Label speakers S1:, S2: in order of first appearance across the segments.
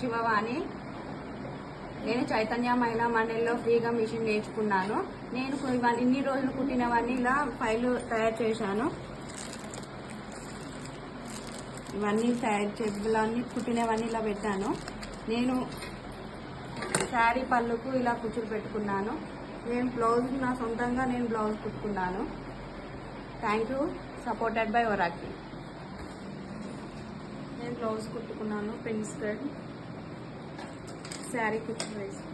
S1: శివవాణి. నేను చైతన్య మహిళా మండలిలో ఫ్రీగా మిషన్ నేర్చుకున్నాను. నేను ఇన్ని రోజులు కుట్టినవన్నీ ఇలా ఫైల్ తయారు చేశాను. ఇవన్నీ చెప్పులన్నీ కుట్టినవన్నీ ఇలా పెట్టాను. నేను శారీ పళ్ళుకు ఇలా కుచ్చులు పెట్టుకున్నాను. నేను బ్లౌజ్ నా సొంతంగా నేను బ్లౌజ్ కుట్టుకున్నాను. థ్యాంక్ యూ, సపోర్టెడ్ బై ఒరాకి. నేను బ్లౌజ్ కుట్టుకున్నాను. ప్రిన్స్ కట్ శారీ కుచ్చు వేసి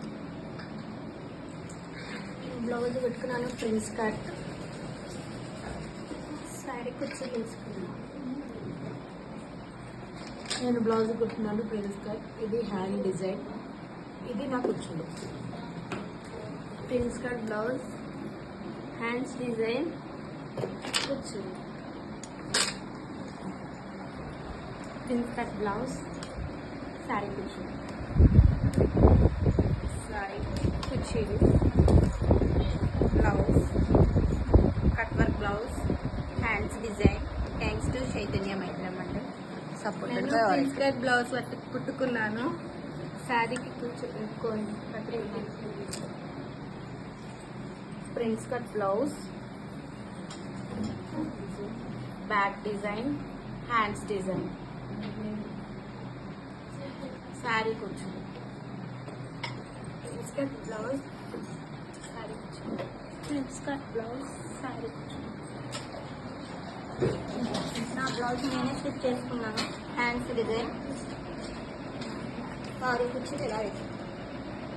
S2: బ్లౌజ్ కుట్టుకున్నాను. ప్రిన్స్ కట్ శారీ కుచ్చు వేసుకున్నాను.
S1: నేను బ్లౌజ్ కుట్టుకున్నాను. Prince cut. ఇది హ్యాండ్ డిజైన్. ఇది నా కుచ్చులు.
S2: Prince cut blouse, hands design, కుచ్చులు. ప్రిన్స్ కట్ బ్లౌజ్, శారీ కుచ్చులు, శారీ కుచ్చీలు, blouse, cut work blouse, hands design. Thanks to Chaitanya Mahila Mandali, supported by prince cut blouse కుట్టుకున్నాను. శారీకి కూర్చోండి. Prince cut blouse, back design, hands design, sari కూర్చో. ప్రిన్స్ కట్ బ్లౌజ్, శారీ కూర్చో. Prince cut blouse, sari కూర్చో. నా బ్లౌజ్ నేనే స్టిచ్ చేసుకున్నాను. హ్యాండ్స్ డిజైన్, శారీ కూర్చో ఇలా